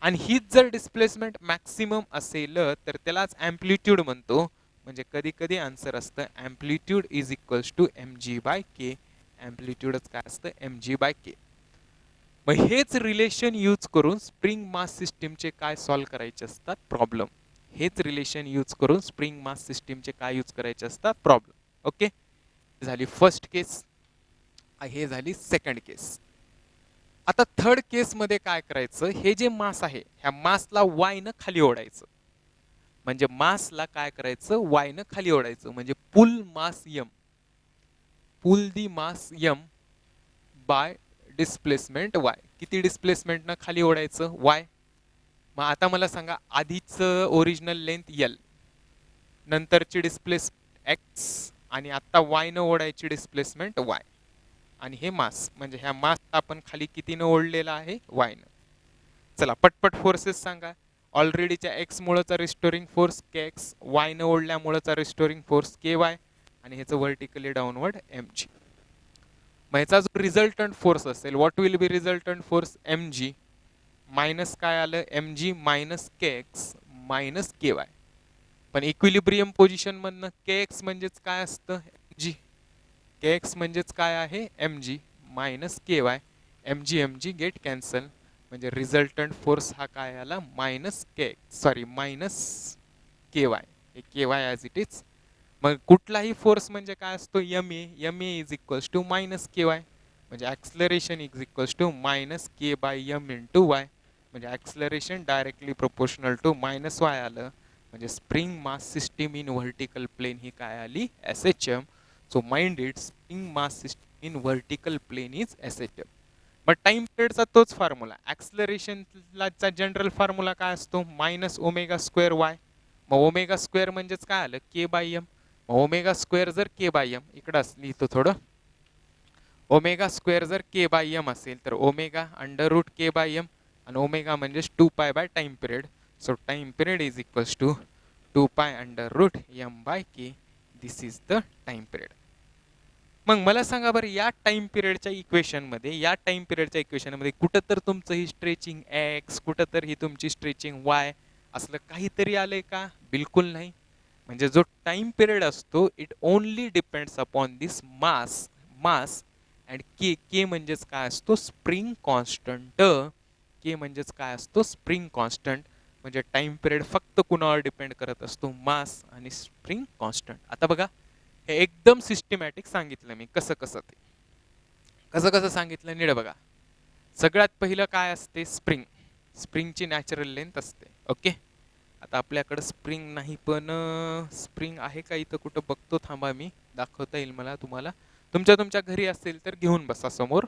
आणि हीच जर डिस्प्लेसमेंट मॅक्सिमम असेल तर त्यालाच अँप्लिट्यूड म्हणतो. म्हणजे कधी कधी आन्सर असतं amplitude is equals to mg by k. अँप्लिट्यूडच काय असतं, mg बाय k. मग हेच रिलेशन यूज करून स्प्रिंग मास सिस्टीमचे काय सॉल्व्ह करायचे असतात, प्रॉब्लेम. हेच रिलेशन यूज करून स्प्रिंग मास सिस्टीमचे काय यूज करायचे असतात, प्रॉब्लेम. ओके. झाली फर्स्ट केस, हे झाली सेकंड केस. आता थर्ड केस मध्ये काय करायचं, हे जे मास आहे ह्या मासला वाय न खाली ओढायचं. म्हणजे मासला काय करायचं, वाय न खाली ओढायचं. म्हणजे pull mass M, pull the mass M by displacement Y. किती डिस्प्लेसमेंट न खाली ओढायचं, वाय. मग आता मला सांगा, आधीच ओरिजिनल लेंथ एल, नंतरची डिस्प्लेसमेंट एक्स, आणि आता वाय न ओढायची डिस्प्लेसमेंट वाय. आणि हे मास, म्हणजे ह्या मास आपण खाली कितीनं ओढलेला आहे, वाय न. चला पटपट फोर्सेस सांगा. ऑलरेडीच्या एक्स मुळेचा रिस्टोरिंग फोर्स kx, वाय न ओढल्यामुळेचा रिस्टोरिंग फोर्स ky, आणि ह्याचं व्हर्टिकली डाऊनवर्ड mg. मग ह्याचा जो रिझल्टंट फोर्स असेल, what will B resultant force, mg minus काय आलं, mg minus kx minus ky. पण इक्विलिब्रियम पोझिशन मधनं kx म्हणजेच काय असतं, mg. kx म्हणजेच काय आहे, mg minus ky. mg get cancel. म्हणजे रिझल्टंट फोर्स हा काय आला, मायनस ky. हे ky ॲज इट इज. मग कुठलाही फोर्स म्हणजे काय असतो, ma is equals to minus ky. म्हणजे acceleration is equals to minus k by m into y. म्हणजे acceleration directly proportional to minus y आलं. म्हणजे spring mass system in vertical plane ही काय आली, S H M. So mind it, spring mass system in vertical plane is S H M. मग time पिरियडचा तोच formula, ॲक्सलरेशनचा जनरल फॉर्म्युला काय असतो, मायनस ओमेगा स्क्वेअर वाय. मग ओमेगा स्क्वेअर म्हणजेच काय आलं, के बाय एम. ओमेगा स्क्वेअर जर के बाय एम, इकडं लिहितो थोडं, ओमेगा स्क्वेअर जर के बाय एम असेल तर omega under root K by M, आणि ओमेगा म्हणजेच 2 pi by time period. So time period is equals to 2 pi under root M by K. This is the time period. मग मला सांगा बरं, या time पिरियडच्या इक्वेशनमध्ये कुठं तर तुमचं ही स्ट्रेचिंग एक्स, कुठं तर ही तुमची स्ट्रेचिंग वाय असलं काहीतरी आलंय का? बिलकुल नाही. म्हणजे जो टाइम पिरियड असतो it only depends upon this mass and k म्हणजेच काय असतो, स्प्रिंग कॉन्स्टंट. के म्हणजेच काय असतो, स्प्रिंग कॉन्स्टंट. म्हणजे टाइम पिरियड फक्त कुणावर डिपेंड करत असतो, मास आणि स्प्रिंग कॉन्स्टंट. आता बघा, हे एकदम सिस्टमॅटिक सांगितलं मी, कसं कसं सांगितलं नीट बघा. सगळ्यात पहिलं काय असते, स्प्रिंगची नॅचरल लेंथ असते. ओके, आता आपल्याकडं स्प्रिंग नाही, पण स्प्रिंग आहे का इथं कुठं बघतो, थांबा, मी दाखवता येईल मला तुम्हाला. तुमच्या घरी असेल तर घेऊन बसा समोर.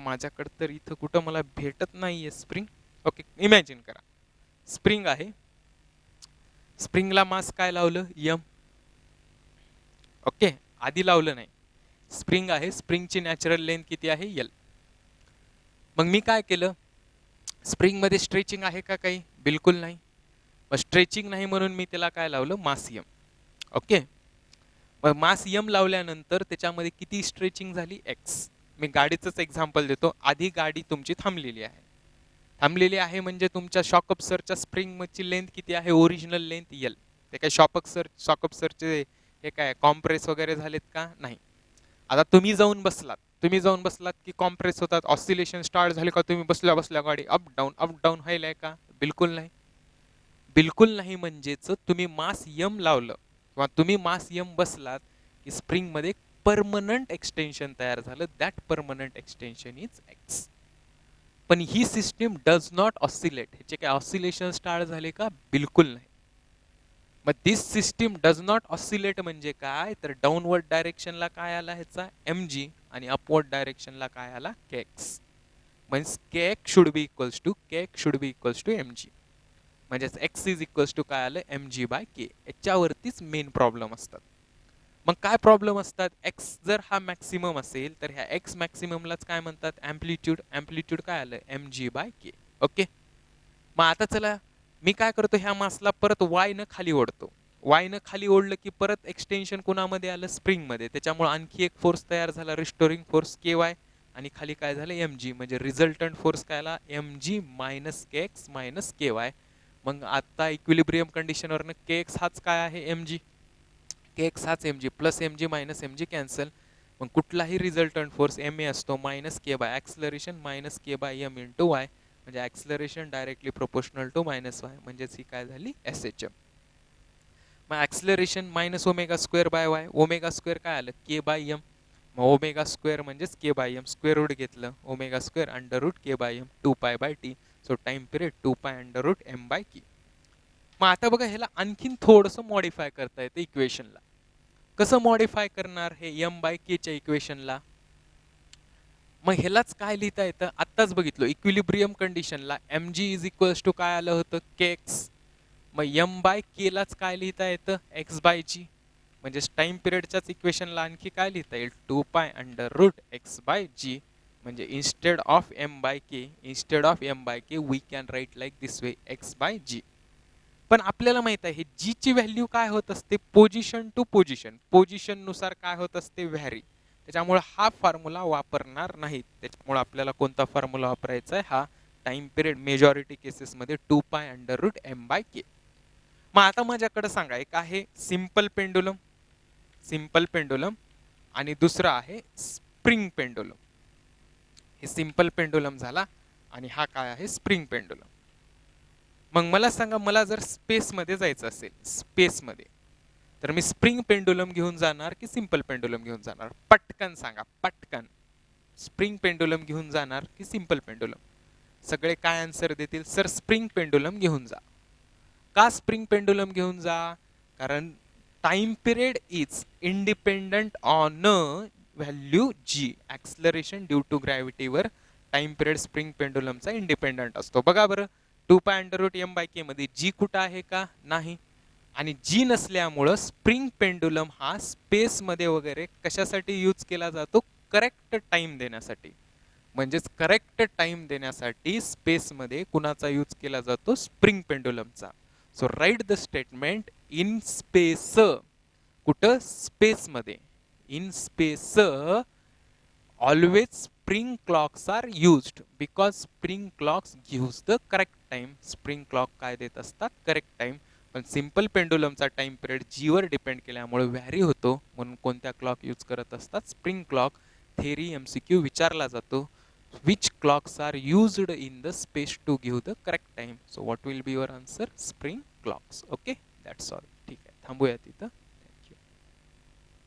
माझ्याकडं तर इथं कुठं मला भेटत नाही आहे स्प्रिंग. ओके, इमॅजिन करा स्प्रिंग आहे, स्प्रिंगला मास काय लावलं, यम. ओके, आधी लावलं नाही. स्प्रिंग आहे, स्प्रिंगची नॅचरल लेंथ किती आहे, यल. मग मी काय केलं, स्प्रिंगमध्ये स्ट्रेचिंग आहे का काही, बिलकुल नाही. मग स्ट्रेचिंग नाही म्हणून मी त्याला काय लावलं, मास यम. ओके, मग मास यम लावल्यानंतर त्याच्यामध्ये किती स्ट्रेचिंग झाली, एक्स. मी गाडीचंच एक्झाम्पल देतो. आधी गाडी तुमची थांबलेली आहे म्हणजे तुमच्या शॉक अब्सर्वरच्या स्प्रिंगची लेंथ किती आहे, ओरिजिनल लेंथ यल. ते काय शॉक अब्सर्वरचे हे काय कॉम्प्रेस वगैरे झालेत का, नाही. आता तुम्ही जाऊन बसलात की कॉम्प्रेस होतात, ऑसिलेशन स्टार्ट झाले का, तुम्ही बसल्या गाडी अप डाऊन व्हायलाय का, बिलकुल नाही. म्हणजेच तुम्ही मास यम लावलं किंवा तुम्ही मास यम बसलात की स्प्रिंगमध्ये परमनंट एक्सटेन्शन तयार झालं. That permanent extension is x. पण ही सिस्टीम डज नॉट ऑसिलेट. ह्याचे काय ऑसिलेशन स्टार्ट झाले का, बिलकुल नाही. मग दिस सिस्टीम डज नॉट ऑसिलेट म्हणजे काय, तर डाऊनवर्ड डायरेक्शनला काय आला ह्याचा, एम जी, आणि अपवर्ड डायरेक्शनला काय आला, के एक्स. म्हणजे k x should be equals to m g. म्हणजेच एक्स इज इक्वल्स टू काय आलं, एम जी बाय के. याच्यावरतीच मेन प्रॉब्लेम असतात. मग काय प्रॉब्लेम असतात, एक्स जर हा मॅक्सिमम असेल तर ह्या एक्स मॅक्सिममलाच काय म्हणतात, ॲम्प्लिट्यूड काय आलं, m g by K. Okay, मग आता चला, मी काय करतो, ह्या मासला परत वायनं खाली ओढतो. वायनं खाली ओढलं की परत एक्सटेन्शन कुणामध्ये आलं, स्प्रिंगमध्ये. त्याच्यामुळे आणखी एक फोर्स तयार झाला, रिस्टोरिंग फोर्स के वाय, आणि खाली काय झालं, एम जी. म्हणजे रिझल्टंट फोर्स काय आला, m g minus k x minus k y. मग आता इक्विलिब्रियम कंडिशनवरनं के एक्स हाच काय आहे, एम जी. के एक्स हाच एम जी, plus M g minus M g cancel. मग कुठलाही रिझल्टंट फोर्स एम ए असतो minus k by acceleration minus k by m into y. म्हणजे acceleration directly proportional to minus y. म्हणजेच ही काय झाली, S H M. मग acceleration minus omega square by y. Omega square काय आलं, के by m. मग ओमेगा स्क्वेअर म्हणजेच k by M, square root घेतलं, omega square under root K by m, 2 pi by T. So time period 2 pi under root M by k. मग आता बघा, ह्याला आणखीन थोडंसं मॉडिफाय करता येतं इक्वेशनला. कसं मॉडिफाय करणार हे एम बाय केच्या इक्वेशनला, मग ह्यालाच काय लिहिता येतं, आत्ताच बघितलं, इक्विलिब्रियम कंडिशनला M G is equals to काय आलं होतं, के एक्स. मग एम बाय केलाच काय लिहिता येतं, एक्स बाय जी. म्हणजे टाइम पिरियडच्याच इक्वेशनला आणखी काय लिहिता येईल, 2 pi under root x by g. म्हणजे instead of m by k we can write like this way, x by g. पण आपल्याला माहित आहे जी ची व्हॅल्यू काय होत असते, पोझिशन टू पोझिशन नुसार काय होत असते, व्हॅरी. त्याच्यामुळे हा फॉर्म्युला वापरणार नाहीत. त्याच्यामुळे आपल्याला कोणता फॉर्म्युला वापरायचा आहे, हा टाइम पिरियड मेजॉरिटी केसेसमध्ये 2 pi under root M by k. मग आता माझ्याकडे सांगा, एक आहे सिंपल पेंडुलम आणि दुसरा आहे स्प्रिंग पेंडुलम. हे सिंपल पेंडुलम झाला आणि हा काय आहे, स्प्रिंग पेंडुलम. मग मला सांगा, मला जर स्पेसमध्ये जायचं असेल, तर मी स्प्रिंग पेंडुलम घेऊन जाणार की सिंपल पेंडुलम घेऊन जाणार, पटकन सांगा, पटकन. स्प्रिंग पेंडुलम घेऊन जाणार की सिंपल पेंडुलम? सगळे काय आन्सर देतील? सर स्प्रिंग पेंडुलम घेऊन जा. का स्प्रिंग पेंडुलम घेऊन जा? कारण time period is independent on value g. Acceleration due to ग्रॅव्हिटीवर टाइम पिरियड स्प्रिंग पेंडुलमचा इंडिपेंडंट असतो. बघा बरं, 2π√m/k मध्ये जी कुठं आहे का? नाही. आणि जी नसल्यामुळं स्प्रिंग पेंडुलम हा स्पेसमध्ये वगैरे कशासाठी यूज केला जातो? करेक्ट टाइम देण्यासाठी. म्हणजेच करेक्ट टाइम देण्यासाठी स्पेसमध्ये कुणाचा यूज केला जातो? स्प्रिंग पेंडुलमचा. So write the statement in space. कुठं? स्पेसमध्ये. In space always spring clocks are used because spring clocks gives the correct time. spring clock काय देत असतात? Correct time. पण सिंपल पेंडुलमचा टाइम पिरियड जी वर डिपेंड केल्यामुळे व्हॅरी होतो, म्हणून कोणत्या क्लॉक यूज करत असतात? Spring clock. थेरी MCQ विचारला जातो, which clocks are used in the space to give the correct time? So what will be your answer? Spring clocks. Okay, that's all. ठीक आहे, थांबूया तिथं.